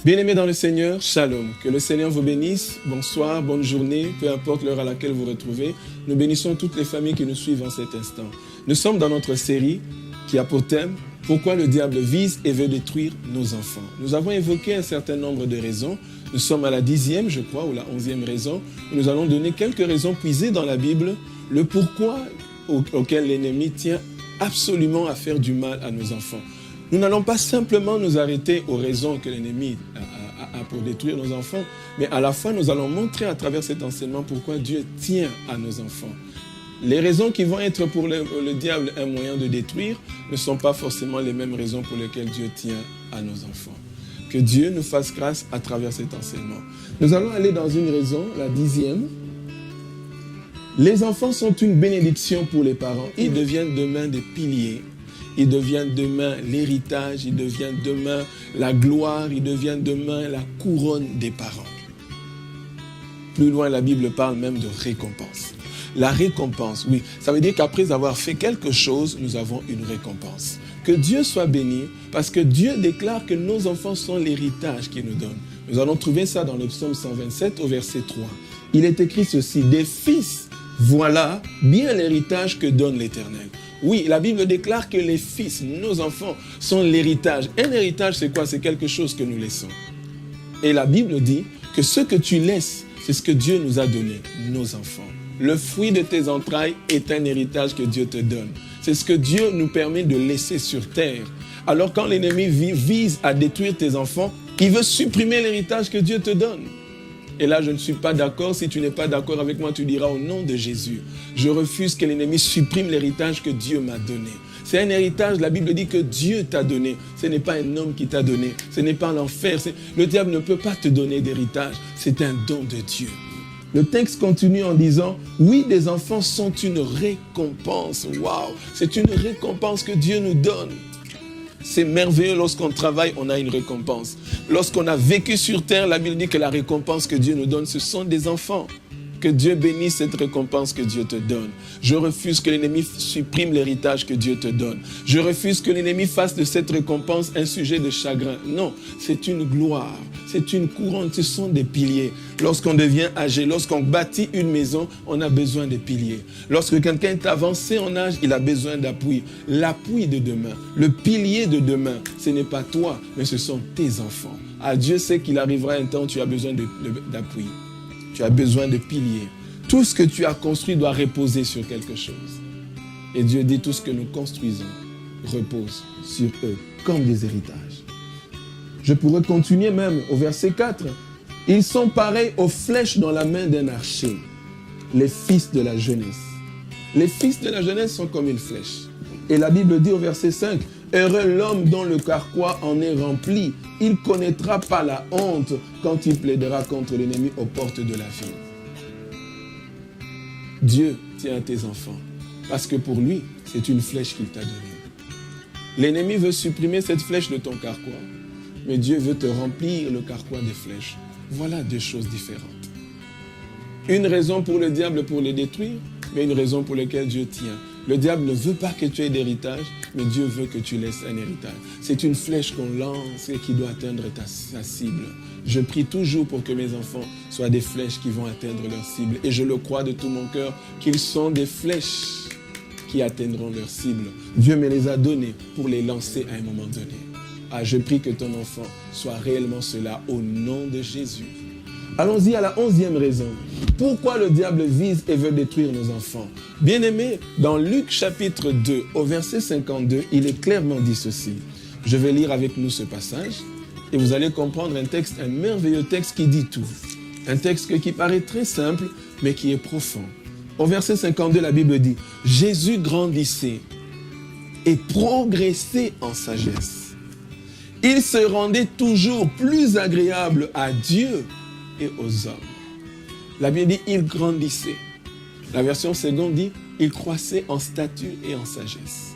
Bien-aimés dans le Seigneur, shalom. Que le Seigneur vous bénisse. Bonsoir, bonne journée, peu importe l'heure à laquelle vous vous retrouvez. Nous bénissons toutes les familles qui nous suivent en cet instant. Nous sommes dans notre série qui a pour thème « Pourquoi le diable vise et veut détruire nos enfants ?» Nous avons évoqué un certain nombre de raisons. Nous sommes à la 10e, je crois, ou la 11e raison. Nous allons donner quelques raisons puisées dans la Bible, le pourquoi auquel l'ennemi tient absolument à faire du mal à nos enfants. Nous n'allons pas simplement nous arrêter aux raisons que l'ennemi a pour détruire nos enfants, mais à la fois nous allons montrer à travers cet enseignement pourquoi Dieu tient à nos enfants. Les raisons qui vont être pour le diable un moyen de détruire ne sont pas forcément les mêmes raisons pour lesquelles Dieu tient à nos enfants. Que Dieu nous fasse grâce à travers cet enseignement. Nous allons aller dans une raison, la 10e. Les enfants sont une bénédiction pour les parents. Ils deviennent demain des piliers. Ils deviennent demain l'héritage, ils deviennent demain la gloire, ils deviennent demain la couronne des parents. Plus loin, la Bible parle même de récompense. La récompense, oui, ça veut dire qu'après avoir fait quelque chose, nous avons une récompense. Que Dieu soit béni, parce que Dieu déclare que nos enfants sont l'héritage qu'il nous donne. Nous allons trouver ça dans le psaume 127 au verset 3. Il est écrit ceci, « Des fils, voilà bien l'héritage que donne l'Éternel. » Oui, la Bible déclare que les fils, nos enfants, sont l'héritage. Un héritage, c'est quoi? C'est quelque chose que nous laissons. Et la Bible dit que ce que tu laisses, c'est ce que Dieu nous a donné, nos enfants. Le fruit de tes entrailles est un héritage que Dieu te donne. C'est ce que Dieu nous permet de laisser sur terre. Alors quand l'ennemi vise à détruire tes enfants, il veut supprimer l'héritage que Dieu te donne. Et là, je ne suis pas d'accord. Si tu n'es pas d'accord avec moi, tu diras au nom de Jésus. Je refuse que l'ennemi supprime l'héritage que Dieu m'a donné. C'est un héritage, la Bible dit que Dieu t'a donné. Ce n'est pas un homme qui t'a donné. Ce n'est pas l'enfer. Le diable ne peut pas te donner d'héritage. C'est un don de Dieu. Le texte continue en disant, oui, des enfants sont une récompense. Waouh! C'est une récompense que Dieu nous donne. C'est merveilleux, lorsqu'on travaille, on a une récompense. Lorsqu'on a vécu sur terre, la Bible dit que la récompense que Dieu nous donne, ce sont des enfants. Que Dieu bénisse cette récompense que Dieu te donne. Je refuse que l'ennemi supprime l'héritage que Dieu te donne. Je refuse que l'ennemi fasse de cette récompense un sujet de chagrin. Non, c'est une gloire, c'est une couronne, ce sont des piliers. Lorsqu'on devient âgé, lorsqu'on bâtit une maison, on a besoin de piliers. Lorsque quelqu'un est avancé en âge, il a besoin d'appui. L'appui de demain, le pilier de demain, ce n'est pas toi, mais ce sont tes enfants. Ah, Dieu sait qu'il arrivera un temps où tu as besoin d'appui. Tu as besoin de piliers. Tout ce que tu as construit doit reposer sur quelque chose. Et Dieu dit, tout ce que nous construisons repose sur eux, comme des héritages. Je pourrais continuer même au verset 4. Ils sont pareils aux flèches dans la main d'un archer, les fils de la jeunesse. Les fils de la jeunesse sont comme une flèche. Et la Bible dit au verset 5, « Heureux l'homme dont le carquois en est rempli, il ne connaîtra pas la honte quand il plaidera contre l'ennemi aux portes de la ville. » Dieu tient à tes enfants, parce que pour lui, c'est une flèche qu'il t'a donnée. L'ennemi veut supprimer cette flèche de ton carquois, mais Dieu veut te remplir le carquois des flèches. Voilà deux choses différentes. Une raison pour le diable pour les détruire, mais une raison pour laquelle Dieu tient. Le diable ne veut pas que tu aies d'héritage, mais Dieu veut que tu laisses un héritage. C'est une flèche qu'on lance et qui doit atteindre sa cible. Je prie toujours pour que mes enfants soient des flèches qui vont atteindre leur cible. Et je le crois de tout mon cœur qu'ils sont des flèches qui atteindront leur cible. Dieu me les a données pour les lancer à un moment donné. Ah, je prie que ton enfant soit réellement cela au nom de Jésus. Allons-y à la 11e raison. Pourquoi le diable vise et veut détruire nos enfants? Bien-aimés, dans Luc chapitre 2, au verset 52, il est clairement dit ceci. Je vais lire avec nous ce passage et vous allez comprendre un merveilleux texte qui dit tout. Un texte qui paraît très simple, mais qui est profond. Au verset 52, la Bible dit, « Jésus grandissait et progressait en sagesse. Il se rendait toujours plus agréable à Dieu et aux hommes. » La Bible dit, il grandissait. La version seconde dit, il croissait en stature et en sagesse.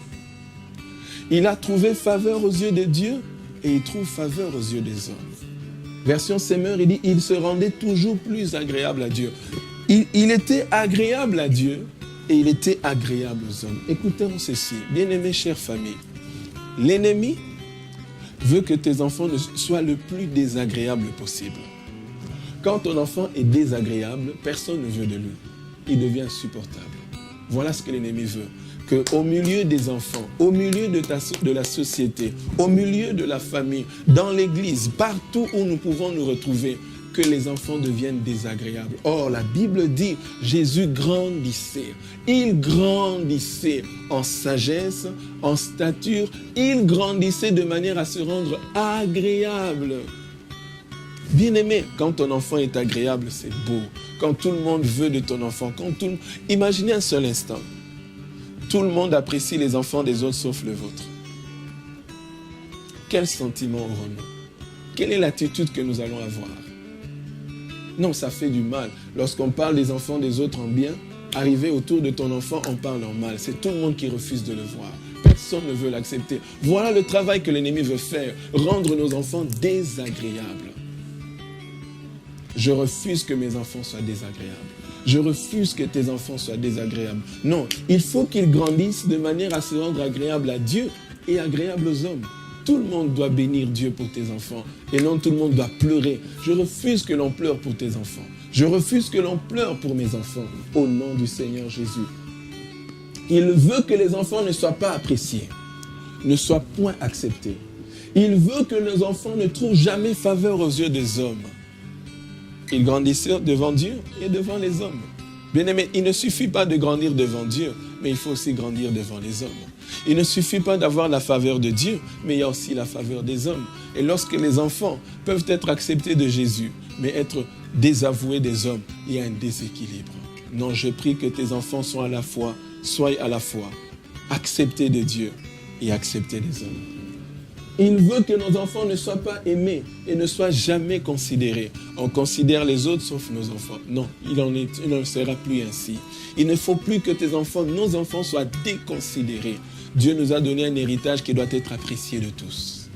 Il a trouvé faveur aux yeux de Dieu et il trouve faveur aux yeux des hommes. Version Semeur, il dit, il se rendait toujours plus agréable à Dieu. Il était agréable à Dieu et il était agréable aux hommes. Écoutons ceci, bien-aimés, chère famille. L'ennemi veut que tes enfants soient le plus désagréables possible. Quand ton enfant est désagréable, personne ne veut de lui. Il devient insupportable. Voilà ce que l'ennemi veut. Qu'au milieu des enfants, au milieu de la société, au milieu de la famille, dans l'église, partout où nous pouvons nous retrouver, que les enfants deviennent désagréables. Or, la Bible dit, Jésus grandissait. Il grandissait en sagesse, en stature. Il grandissait de manière à se rendre agréable. Bien-aimé, quand ton enfant est agréable, c'est beau. Quand tout le monde veut de ton enfant, imaginez un seul instant. Tout le monde apprécie les enfants des autres sauf le vôtre. Quel sentiment aurons-nous? Quelle est l'attitude que nous allons avoir? Non, ça fait du mal. Lorsqu'on parle des enfants des autres en bien, arrivé autour de ton enfant, on parle en mal. C'est tout le monde qui refuse de le voir. Personne ne veut l'accepter. Voilà le travail que l'ennemi veut faire, rendre nos enfants désagréables. Je refuse que mes enfants soient désagréables. Je refuse que tes enfants soient désagréables. Non, il faut qu'ils grandissent de manière à se rendre agréable à Dieu et agréable aux hommes. Tout le monde doit bénir Dieu pour tes enfants et non tout le monde doit pleurer. Je refuse que l'on pleure pour tes enfants. Je refuse que l'on pleure pour mes enfants au nom du Seigneur Jésus. Il veut que les enfants ne soient pas appréciés, ne soient point acceptés. Il veut que nos enfants ne trouvent jamais faveur aux yeux des hommes. Ils grandissent devant Dieu et devant les hommes. Bien-aimé, il ne suffit pas de grandir devant Dieu, mais il faut aussi grandir devant les hommes. Il ne suffit pas d'avoir la faveur de Dieu, mais il y a aussi la faveur des hommes. Et lorsque les enfants peuvent être acceptés de Jésus, mais être désavoués des hommes, il y a un déséquilibre. Non, je prie que tes enfants soient à la fois acceptés de Dieu et acceptés des hommes. Il veut que nos enfants ne soient pas aimés et ne soient jamais considérés. On considère les autres sauf nos enfants. Non, il ne sera plus ainsi. Il ne faut plus que tes enfants, nos enfants soient déconsidérés. Dieu nous a donné un héritage qui doit être apprécié de tous.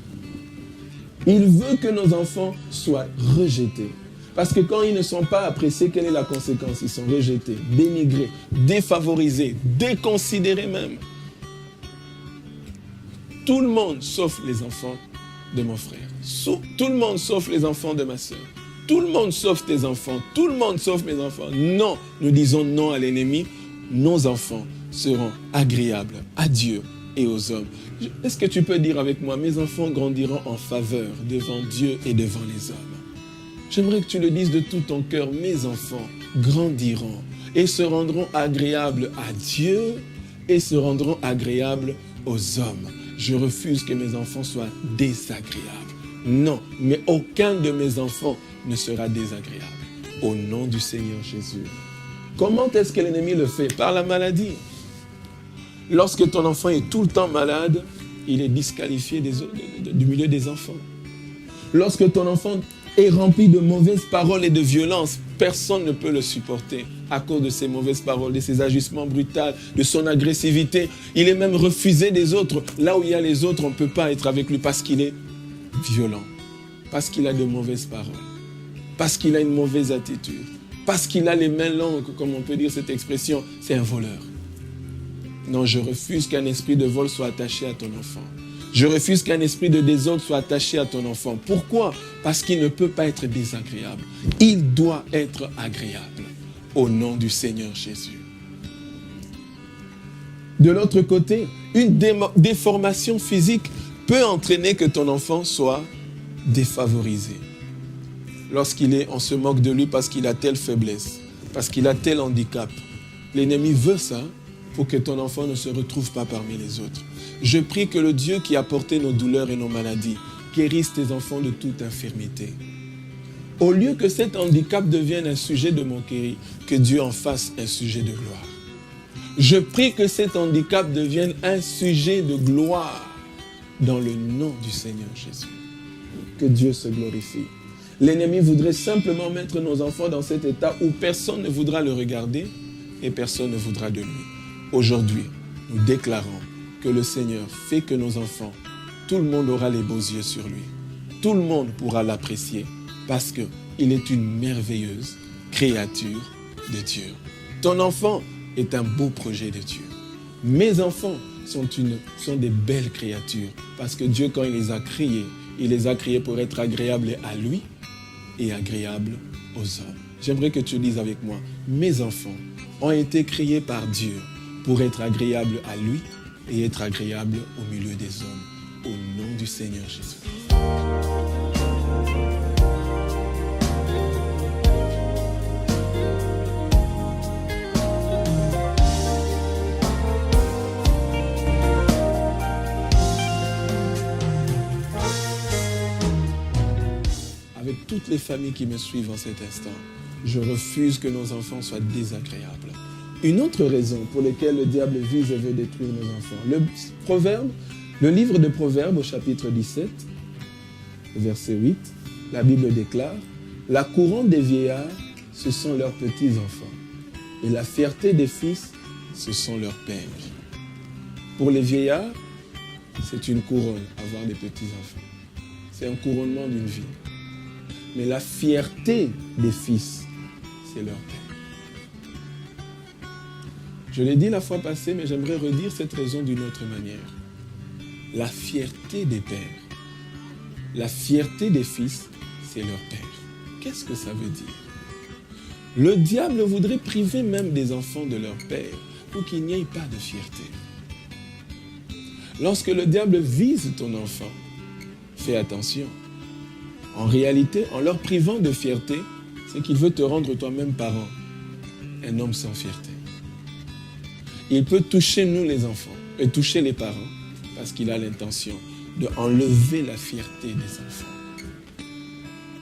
Il veut que nos enfants soient rejetés. Parce que quand ils ne sont pas appréciés, quelle est la conséquence? Ils sont rejetés, dénigrés, défavorisés, déconsidérés même. Tout le monde sauf les enfants de mon frère. Tout le monde sauf les enfants de ma soeur. Tout le monde sauf tes enfants. Tout le monde sauf mes enfants. Non, nous disons non à l'ennemi. Nos enfants seront agréables à Dieu et aux hommes. Est-ce que tu peux dire avec moi, mes enfants grandiront en faveur devant Dieu et devant les hommes? J'aimerais que tu le dises de tout ton cœur. Mes enfants grandiront et se rendront agréables à Dieu et se rendront agréables aux hommes. Je refuse que mes enfants soient désagréables. Non, mais aucun de mes enfants ne sera désagréable. Au nom du Seigneur Jésus. Comment est-ce que l'ennemi le fait? Par la maladie. Lorsque ton enfant est tout le temps malade, il est disqualifié du milieu des enfants. Lorsque ton enfant est rempli de mauvaises paroles et de violences, personne ne peut le supporter à cause de ses mauvaises paroles, de ses agissements brutaux, de son agressivité. Il est même refusé des autres. Là où il y a les autres, on ne peut pas être avec lui parce qu'il est violent, parce qu'il a de mauvaises paroles, parce qu'il a une mauvaise attitude, parce qu'il a les mains longues, comme on peut dire cette expression, c'est un voleur. Non, je refuse qu'un esprit de vol soit attaché à ton enfant. Je refuse qu'un esprit de désordre soit attaché à ton enfant. Pourquoi? Parce qu'il ne peut pas être désagréable. Il doit être agréable. Au nom du Seigneur Jésus. De l'autre côté, une déformation physique peut entraîner que ton enfant soit défavorisé. On se moque de lui parce qu'il a telle faiblesse, parce qu'il a tel handicap. L'ennemi veut ça pour que ton enfant ne se retrouve pas parmi les autres. Je prie que le Dieu qui a porté nos douleurs et nos maladies guérisse tes enfants de toute infirmité. Au lieu que cet handicap devienne un sujet de moquerie, que Dieu en fasse un sujet de gloire. Je prie que cet handicap devienne un sujet de gloire dans le nom du Seigneur Jésus. Que Dieu se glorifie. L'ennemi voudrait simplement mettre nos enfants dans cet état où personne ne voudra le regarder et personne ne voudra de lui. Aujourd'hui, nous déclarons que le Seigneur fait que nos enfants, tout le monde aura les beaux yeux sur lui. Tout le monde pourra l'apprécier parce qu'il est une merveilleuse créature de Dieu. Ton enfant est un beau projet de Dieu. Mes enfants sont des belles créatures. Parce que Dieu, quand il les a créés pour être agréables à lui et agréables aux hommes. J'aimerais que tu lises avec moi. Mes enfants ont été créés par Dieu pour être agréables à lui et être agréables au milieu des hommes. Au nom du Seigneur Jésus. Avec toutes les familles qui me suivent en cet instant, je refuse que nos enfants soient désagréables. Une autre raison pour laquelle le diable vise et veut détruire nos enfants. Le livre de Proverbes au chapitre 17, verset 8, la Bible déclare « La couronne des vieillards, ce sont leurs petits-enfants, et la fierté des fils, ce sont leurs pères. » Pour les vieillards, c'est une couronne, avoir des petits-enfants. C'est un couronnement d'une vie. Mais la fierté des fils, c'est leur père. Je l'ai dit la fois passée, mais j'aimerais redire cette raison d'une autre manière. La fierté des pères, la fierté des fils, c'est leur père. Qu'est-ce que ça veut dire? Le diable voudrait priver même des enfants de leur père pour qu'il n'y ait pas de fierté. Lorsque le diable vise ton enfant, fais attention. En réalité, en leur privant de fierté, c'est qu'il veut te rendre toi-même parent, un homme sans fierté. Il peut toucher nous les enfants et toucher les parents parce qu'il a l'intention d'enlever la fierté des enfants.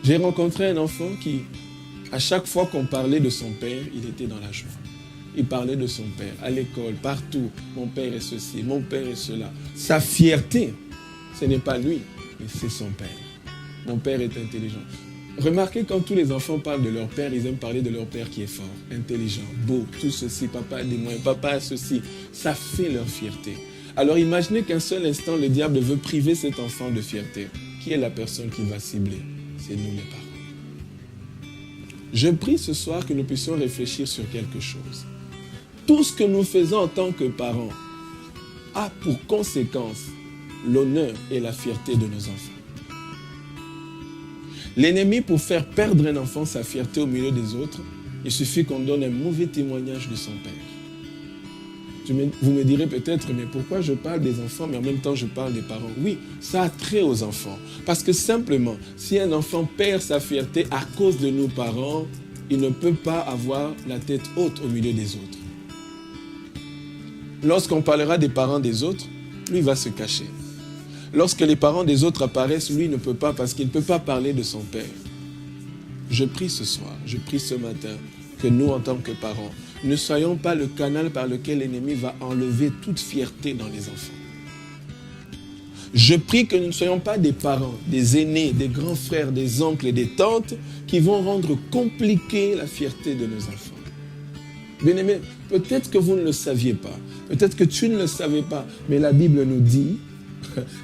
J'ai rencontré un enfant qui, à chaque fois qu'on parlait de son père, il était dans la joie. Il parlait de son père, à l'école, partout. Mon père est ceci, mon père est cela. Sa fierté, ce n'est pas lui, mais c'est son père. Mon père est intelligent. Remarquez, quand tous les enfants parlent de leur père, ils aiment parler de leur père qui est fort, intelligent, beau, tout ceci, papa a des moyens, papa a ceci. Ça fait leur fierté. Alors imaginez qu'un seul instant, le diable veut priver cet enfant de fierté. Qui est la personne qu'il va cibler? C'est nous les parents. Je prie ce soir que nous puissions réfléchir sur quelque chose. Tout ce que nous faisons en tant que parents a pour conséquence l'honneur et la fierté de nos enfants. L'ennemi, pour faire perdre un enfant sa fierté au milieu des autres, il suffit qu'on donne un mauvais témoignage de son père. Vous me direz peut-être, mais pourquoi je parle des enfants, mais en même temps je parle des parents? Oui, ça a trait aux enfants. Parce que simplement, si un enfant perd sa fierté à cause de nos parents, il ne peut pas avoir la tête haute au milieu des autres. Lorsqu'on parlera des parents des autres, lui va se cacher. Lorsque les parents des autres apparaissent, lui ne peut pas parce qu'il ne peut pas parler de son père. Je prie ce soir, je prie ce matin que nous, en tant que parents, ne soyons pas le canal par lequel l'ennemi va enlever toute fierté dans les enfants. Je prie que nous ne soyons pas des parents, des aînés, des grands frères, des oncles et des tantes qui vont rendre compliquée la fierté de nos enfants. Bien-aimés, peut-être que vous ne le saviez pas, peut-être que tu ne le savais pas, mais la Bible nous dit,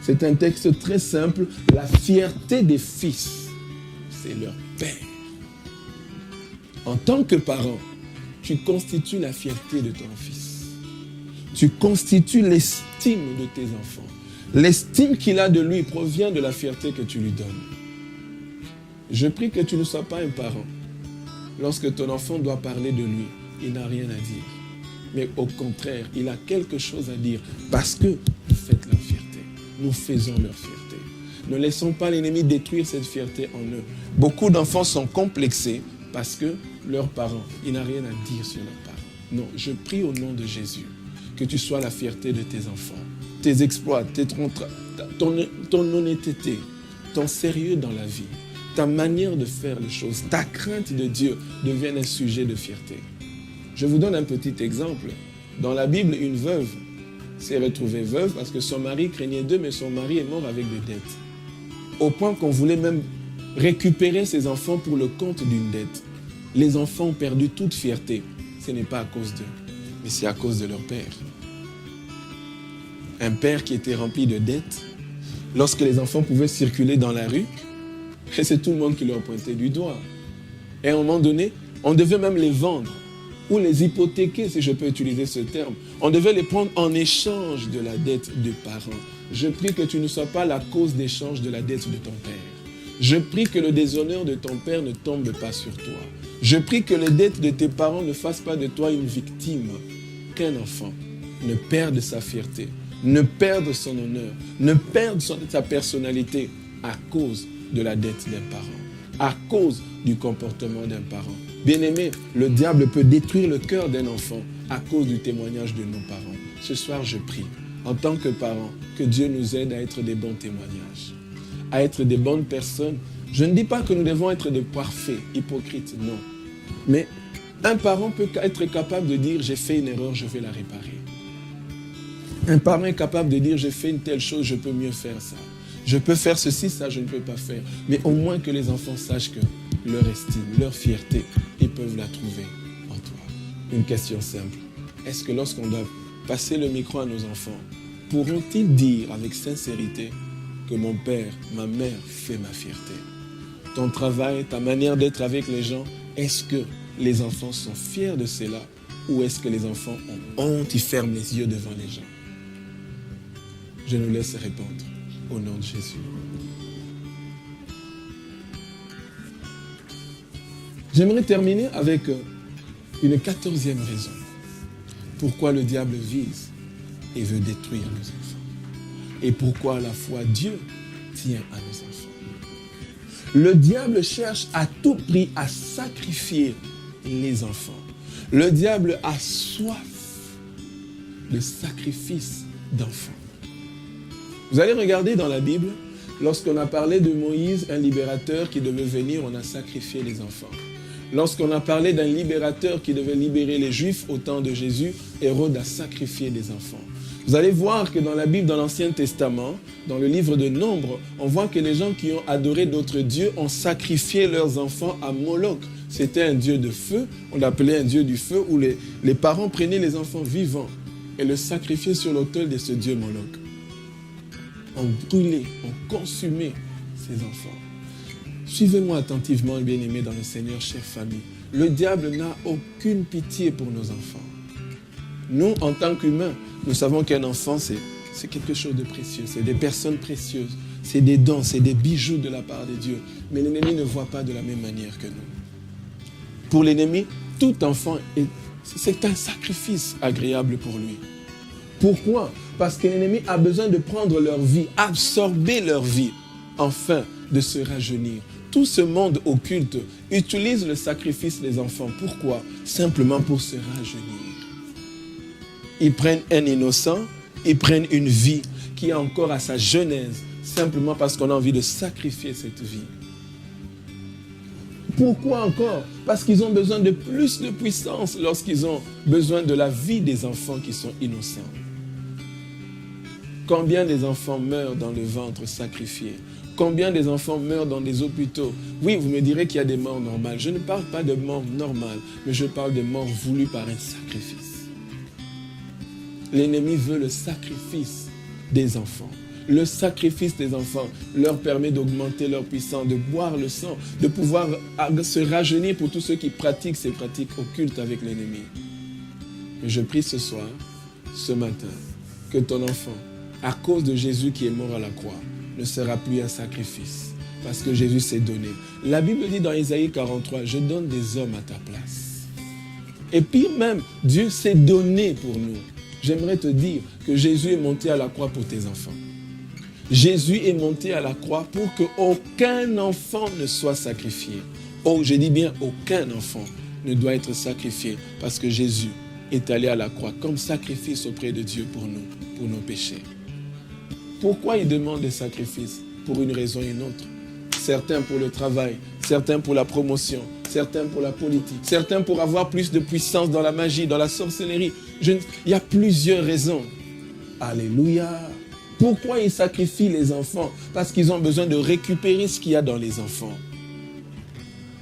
c'est un texte très simple, la fierté des fils, c'est leur père. En tant que parent, tu constitues la fierté de ton fils. Tu constitues l'estime de tes enfants. L'estime qu'il a de lui provient de la fierté que tu lui donnes. Je prie que tu ne sois pas un parent. Lorsque ton enfant doit parler de lui, il n'a rien à dire. Mais au contraire, il a quelque chose à dire parce que vous faites leur fierté. Nous faisons leur fierté. Ne laissons pas l'ennemi détruire cette fierté en eux. Beaucoup d'enfants sont complexés parce que leurs parents, il n'a rien à dire sur leurs parents. Non, je prie au nom de Jésus que tu sois la fierté de tes enfants. Tes exploits, ton honnêteté, ton sérieux dans la vie, ta manière de faire les choses, ta crainte de Dieu deviennent un sujet de fierté. Je vous donne un petit exemple. Dans la Bible, une veuve s'est retrouvée veuve parce que son mari craignait d'eux, mais son mari est mort avec des dettes. Au point qu'on voulait même récupérer ses enfants pour le compte d'une dette. Les enfants ont perdu toute fierté. Ce n'est pas à cause d'eux, mais c'est à cause de leur père. Un père qui était rempli de dettes, lorsque les enfants pouvaient circuler dans la rue, et c'est tout le monde qui leur pointait du doigt. Et à un moment donné, on devait même les vendre ou les hypothéquer, si je peux utiliser ce terme. On devait les prendre en échange de la dette des parents. Je prie que tu ne sois pas la cause d'échange de la dette de ton père. Je prie que le déshonneur de ton père ne tombe pas sur toi. Je prie que les dettes de tes parents ne fassent pas de toi une victime. Qu'un enfant ne perde sa fierté, ne perde son honneur, ne perde sa personnalité à cause de la dette d'un parent, à cause du comportement d'un parent. Bien-aimé, le diable peut détruire le cœur d'un enfant à cause du témoignage de nos parents. Ce soir, je prie, en tant que parents, que Dieu nous aide à être des bons témoignages, à être des bonnes personnes. Je ne dis pas que nous devons être des parfaits, hypocrites, non. Mais un parent peut être capable de dire « j'ai fait une erreur, je vais la réparer ». Un parent est capable de dire « j'ai fait une telle chose, je peux mieux faire ça ». Je peux faire ceci, ça je ne peux pas faire. Mais au moins que les enfants sachent que leur estime, leur fierté, ils peuvent la trouver en toi. Une question simple. Est-ce que lorsqu'on doit passer le micro à nos enfants, pourront-ils dire avec sincérité que mon père, ma mère fait ma fierté? Ton travail, ta manière d'être avec les gens, est-ce que les enfants sont fiers de cela ou est-ce que les enfants ont honte, ils ferment les yeux devant les gens? Je nous laisse répondre au nom de Jésus. J'aimerais terminer avec une 14e raison. Pourquoi le diable vise et veut détruire nos enfants. Et pourquoi à la fois Dieu tient à nos enfants. Le diable cherche à tout prix à sacrifier les enfants. Le diable a soif de sacrifice d'enfants. Vous allez regarder dans la Bible, lorsqu'on a parlé de Moïse, un libérateur qui devait venir, on a sacrifié les enfants. Lorsqu'on a parlé d'un libérateur qui devait libérer les Juifs au temps de Jésus, Hérode a sacrifié des enfants. Vous allez voir que dans la Bible, dans l'Ancien Testament, dans le livre de Nombres, on voit que les gens qui ont adoré d'autres dieux ont sacrifié leurs enfants à Moloch. C'était un dieu de feu, on l'appelait un dieu du feu, où les parents prenaient les enfants vivants et le sacrifiaient sur l'autel de ce dieu Moloch. On brûlait, on consumait ces enfants. Suivez-moi attentivement, bien-aimés dans le Seigneur, chère famille. Le diable n'a aucune pitié pour nos enfants. Nous, en tant qu'humains, nous savons qu'un enfant, c'est quelque chose de précieux. C'est des personnes précieuses. C'est des dons, c'est des bijoux de la part de Dieu. Mais l'ennemi ne voit pas de la même manière que nous. Pour l'ennemi, tout enfant, c'est un sacrifice agréable pour lui. Pourquoi? Parce que l'ennemi a besoin de prendre leur vie, absorber leur vie, afin de se rajeunir. Tout ce monde occulte utilise le sacrifice des enfants. Pourquoi? Simplement pour se rajeunir. Ils prennent un innocent, ils prennent une vie qui est encore à sa genèse, simplement parce qu'on a envie de sacrifier cette vie. Pourquoi encore? Parce qu'ils ont besoin de plus de puissance lorsqu'ils ont besoin de la vie des enfants qui sont innocents. Combien des enfants meurent dans le ventre sacrifiés? Combien des enfants meurent dans des hôpitaux? Oui, vous me direz qu'il y a des morts normales. Je ne parle pas de morts normales, mais je parle de morts voulues par un sacrifice. L'ennemi veut le sacrifice des enfants. Le sacrifice des enfants leur permet d'augmenter leur puissance, de boire le sang, de pouvoir se rajeunir pour tous ceux qui pratiquent ces pratiques occultes avec l'ennemi. Mais je prie ce soir, ce matin, que ton enfant, à cause de Jésus qui est mort à la croix, ne sera plus un sacrifice, parce que Jésus s'est donné. La Bible dit dans Isaïe 43, « Je donne des hommes à ta place. » Et pire même, Dieu s'est donné pour nous. J'aimerais te dire que Jésus est monté à la croix pour tes enfants. Jésus est monté à la croix pour qu'aucun enfant ne soit sacrifié. Oh, je dis bien aucun enfant ne doit être sacrifié, parce que Jésus est allé à la croix comme sacrifice auprès de Dieu pour nous, pour nos péchés. Pourquoi il demande des sacrifices? Pour une raison et une autre. Certains pour le travail, certains pour la promotion, certains pour la politique, certains pour avoir plus de puissance dans la magie, dans la sorcellerie. Il y a plusieurs raisons. Alléluia. Pourquoi il sacrifie les enfants? Parce qu'ils ont besoin de récupérer ce qu'il y a dans les enfants.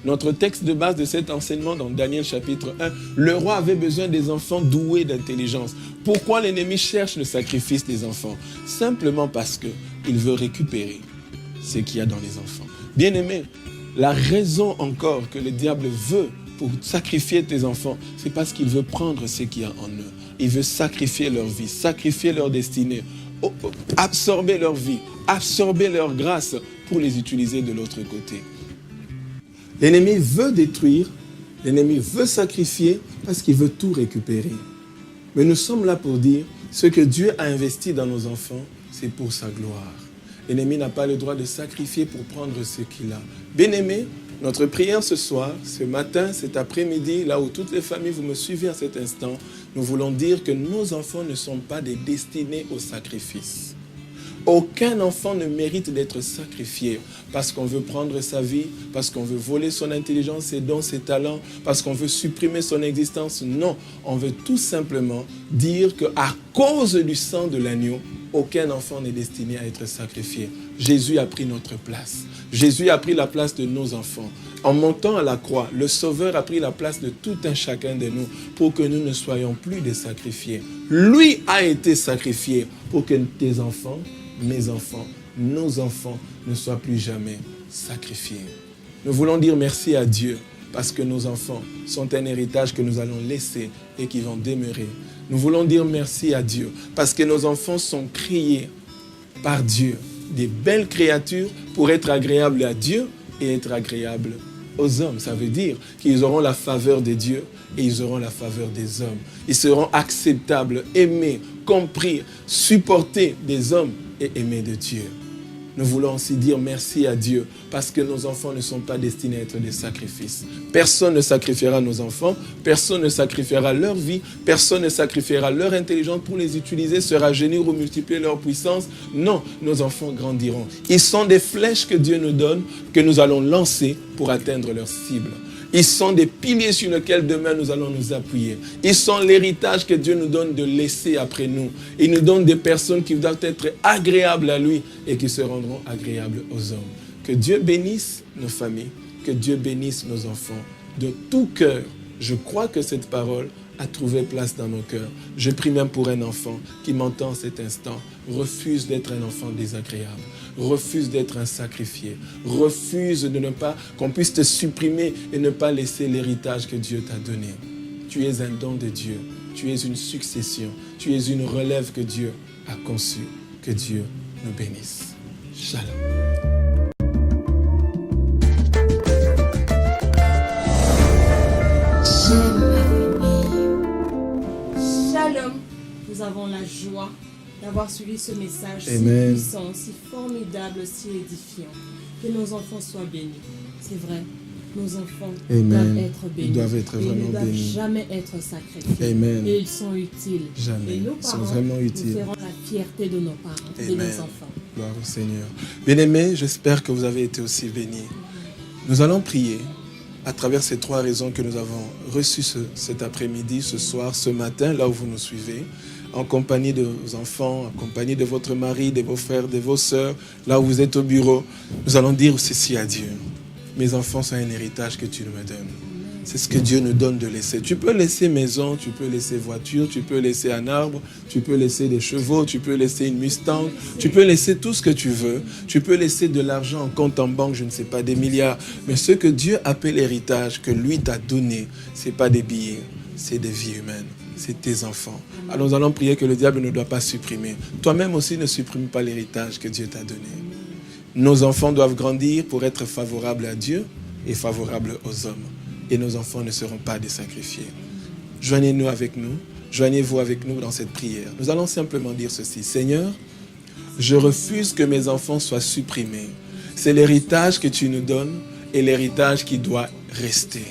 Notre texte de base de cet enseignement dans Daniel chapitre 1, le roi avait besoin des enfants doués d'intelligence. Pourquoi l'ennemi cherche le sacrifice des enfants? Simplement parce qu'il veut récupérer ce qu'il y a dans les enfants. Bien-aimés, la raison encore que le diable veut pour sacrifier tes enfants, c'est parce qu'il veut prendre ce qu'il y a en eux. Il veut sacrifier leur vie, sacrifier leur destinée, absorber leur vie, absorber leur grâce pour les utiliser de l'autre côté. L'ennemi veut détruire, l'ennemi veut sacrifier parce qu'il veut tout récupérer. Mais nous sommes là pour dire, ce que Dieu a investi dans nos enfants, c'est pour sa gloire. L'ennemi n'a pas le droit de sacrifier pour prendre ce qu'il a. Bien-aimés, notre prière ce soir, ce matin, cet après-midi, là où toutes les familles, vous me suivez à cet instant, nous voulons dire que nos enfants ne sont pas des destinés au sacrifice. Aucun enfant ne mérite d'être sacrifié parce qu'on veut prendre sa vie, parce qu'on veut voler son intelligence, ses dons, ses talents, parce qu'on veut supprimer son existence. Non, on veut tout simplement dire qu'à cause du sang de l'agneau, aucun enfant n'est destiné à être sacrifié. Jésus a pris notre place. Jésus a pris la place de nos enfants. En montant à la croix, le Sauveur a pris la place de tout un chacun de nous pour que nous ne soyons plus des sacrifiés. Lui a été sacrifié pour que tes enfants, mes enfants, nos enfants ne soient plus jamais sacrifiés. Nous voulons dire merci à Dieu parce que nos enfants sont un héritage que nous allons laisser et qui vont demeurer. Nous voulons dire merci à Dieu parce que nos enfants sont créés par Dieu, des belles créatures pour être agréables à Dieu et être agréables aux hommes. Ça veut dire qu'ils auront la faveur de Dieu et ils auront la faveur des hommes. Ils seront acceptables, aimés, compris, supportés des hommes et aimés de Dieu. Nous voulons aussi dire merci à Dieu parce que nos enfants ne sont pas destinés à être des sacrifices. Personne ne sacrifiera nos enfants, personne ne sacrifiera leur vie, personne ne sacrifiera leur intelligence pour les utiliser, se rajeunir ou multiplier leur puissance. Non, nos enfants grandiront. Ils sont des flèches que Dieu nous donne, que nous allons lancer pour atteindre leur cible. Ils sont des piliers sur lesquels demain nous allons nous appuyer. Ils sont l'héritage que Dieu nous donne de laisser après nous. Il nous donne des personnes qui doivent être agréables à lui et qui se rendront agréables aux hommes. Que Dieu bénisse nos familles, que Dieu bénisse nos enfants. De tout cœur, je crois que cette parole a trouvé place dans nos cœurs. Je prie même pour un enfant qui m'entend en cet instant. Refuse d'être un enfant désagréable. Refuse d'être un sacrifié. Refuse de ne pas qu'on puisse te supprimer et ne pas laisser l'héritage que Dieu t'a donné. Tu es un don de Dieu. Tu es une succession. Tu es une relève que Dieu a conçue. Que Dieu nous bénisse. Shalom. Shalom. Nous avons la joie d'avoir suivi ce message Amen. Si puissant, si formidable, si édifiant. Que nos enfants soient bénis. C'est vrai, nos enfants doivent être bénis. Ils doivent être ils vraiment ne doivent bénis. jamais être sacrifiés. Amen. Et ils sont utiles. Jamais. Et nos Ils sont parents, vraiment utiles. nous ferons la fierté de nos parents, de Amen. nos enfants. Gloire au Seigneur. Bien-aimés, j'espère que vous avez été aussi bénis. Nous allons prier à travers ces 3 raisons que nous avons reçues cet après-midi, ce soir, ce matin, là où vous nous suivez, en compagnie de vos enfants, en compagnie de votre mari, de vos frères, de vos sœurs, là où vous êtes au bureau. Nous allons dire ceci à Dieu. Mes enfants sont un héritage que tu me donnes. C'est ce que Dieu nous donne de laisser. Tu peux laisser maison, tu peux laisser voiture, tu peux laisser un arbre, tu peux laisser des chevaux, tu peux laisser une Mustang, tu peux laisser tout ce que tu veux. Tu peux laisser de l'argent en compte en banque, je ne sais pas, des milliards. Mais ce que Dieu appelle héritage, que lui t'a donné, ce n'est pas des billets, c'est des vies humaines. C'est tes enfants. Alors nous allons prier que le diable ne doit pas supprimer. Toi-même aussi ne supprime pas l'héritage que Dieu t'a donné. Nos enfants doivent grandir pour être favorables à Dieu et favorables aux hommes. Et nos enfants ne seront pas des sacrifiés. Joignez-nous avec nous. Joignez-vous avec nous dans cette prière. Nous allons simplement dire ceci. Seigneur, je refuse que mes enfants soient supprimés. C'est l'héritage que tu nous donnes et l'héritage qui doit rester.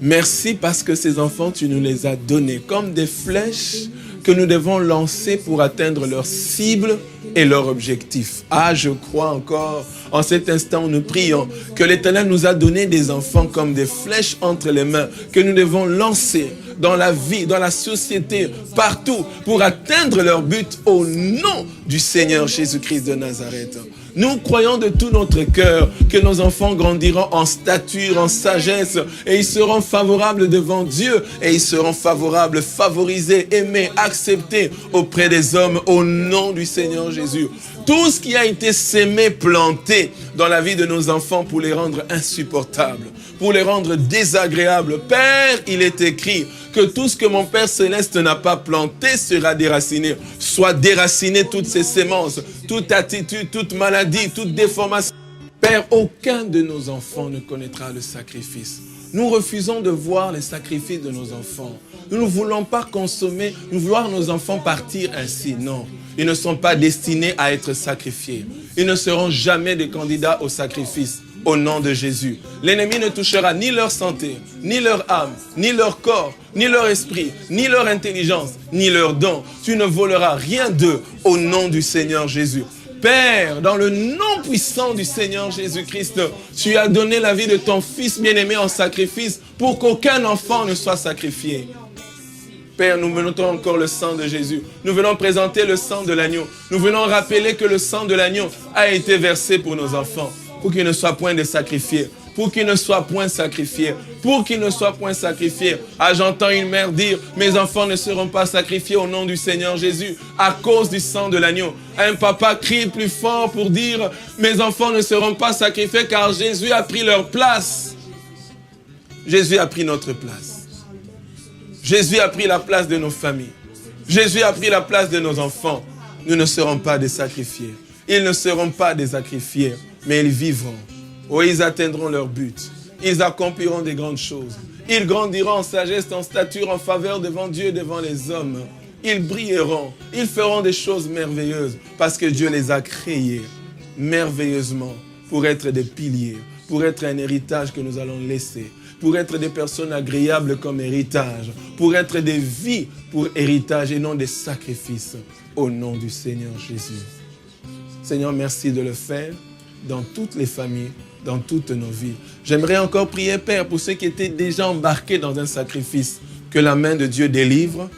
Merci parce que ces enfants, tu nous les as donnés comme des flèches que nous devons lancer pour atteindre leur cible et leur objectif. Ah, je crois encore, en cet instant où nous prions, que l'Éternel nous a donné des enfants comme des flèches entre les mains, que nous devons lancer dans la vie, dans la société, partout, pour atteindre leur but au nom du Seigneur Jésus-Christ de Nazareth. Nous croyons de tout notre cœur que nos enfants grandiront en stature, en sagesse, et ils seront favorables devant Dieu, et ils seront favorables, favorisés, aimés, acceptés auprès des hommes au nom du Seigneur Jésus. Tout ce qui a été sémé, planté dans la vie de nos enfants pour les rendre insupportables, pour les rendre désagréables. Père, il est écrit que tout ce que mon Père Céleste n'a pas planté sera déraciné. Soit déraciné toutes ces sémences, toute attitude, toute maladie, toute déformation. Père, aucun de nos enfants ne connaîtra le sacrifice. Nous refusons de voir les sacrifices de nos enfants. Nous ne voulons pas consommer, nous voulons nos enfants partir ainsi. Non, ils ne sont pas destinés à être sacrifiés. Ils ne seront jamais des candidats au sacrifice. Au nom de Jésus. L'ennemi ne touchera ni leur santé, ni leur âme, ni leur corps, ni leur esprit, ni leur intelligence, ni leurs dons. Tu ne voleras rien d'eux au nom du Seigneur Jésus. Père, dans le nom puissant du Seigneur Jésus-Christ, tu as donné la vie de ton Fils bien-aimé en sacrifice pour qu'aucun enfant ne soit sacrifié. Père, nous venons encore le sang de Jésus. Nous venons présenter le sang de l'agneau. Nous venons rappeler que le sang de l'agneau a été versé pour nos enfants, pour qu'ils ne soient point des sacrifiés, pour qu'ils ne soient point sacrifiés, pour qu'ils ne soient point sacrifiés. Ah, j'entends une mère dire, mes enfants ne seront pas sacrifiés au nom du Seigneur Jésus, à cause du sang de l'agneau. Un papa crie plus fort pour dire, mes enfants ne seront pas sacrifiés car Jésus a pris leur place. Jésus a pris notre place. Jésus a pris la place de nos familles. Jésus a pris la place de nos enfants. Nous ne serons pas des sacrifiés. Ils ne seront pas des sacrifiés, mais ils vivront. Oh, ils atteindront leur but. Ils accompliront des grandes choses. Ils grandiront en sagesse, en stature, en faveur devant Dieu et devant les hommes. Ils brilleront. Ils feront des choses merveilleuses parce que Dieu les a créés merveilleusement pour être des piliers, pour être un héritage que nous allons laisser, pour être des personnes agréables comme héritage, pour être des vies pour héritage et non des sacrifices. Au nom du Seigneur Jésus. Seigneur, merci de le faire dans toutes les familles, dans toutes nos vies. J'aimerais encore prier, Père, pour ceux qui étaient déjà embarqués dans un sacrifice. Que la main de Dieu délivre,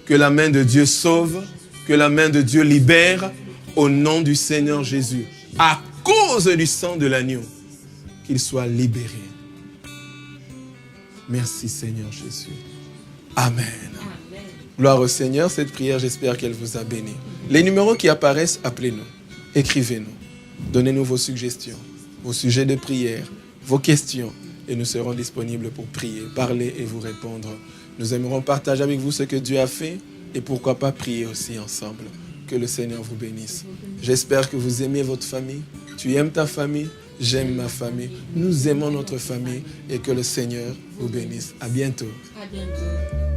que la main de Dieu sauve, que la main de Dieu libère, au nom du Seigneur Jésus. À cause du sang de l'agneau, qu'ils soient libérés. Merci Seigneur Jésus. Amen. Amen. Gloire au Seigneur, cette prière, j'espère qu'elle vous a béni. Les numéros qui apparaissent, appelez-nous, écrivez-nous, donnez-nous vos suggestions, vos sujets de prière, vos questions, et nous serons disponibles pour prier, parler et vous répondre. Nous aimerons partager avec vous ce que Dieu a fait et pourquoi pas prier aussi ensemble. Que le Seigneur vous bénisse. J'espère que vous aimez votre famille. Tu aimes ta famille, j'aime ma famille. Nous aimons notre famille et que le Seigneur vous bénisse. À bientôt. À bientôt.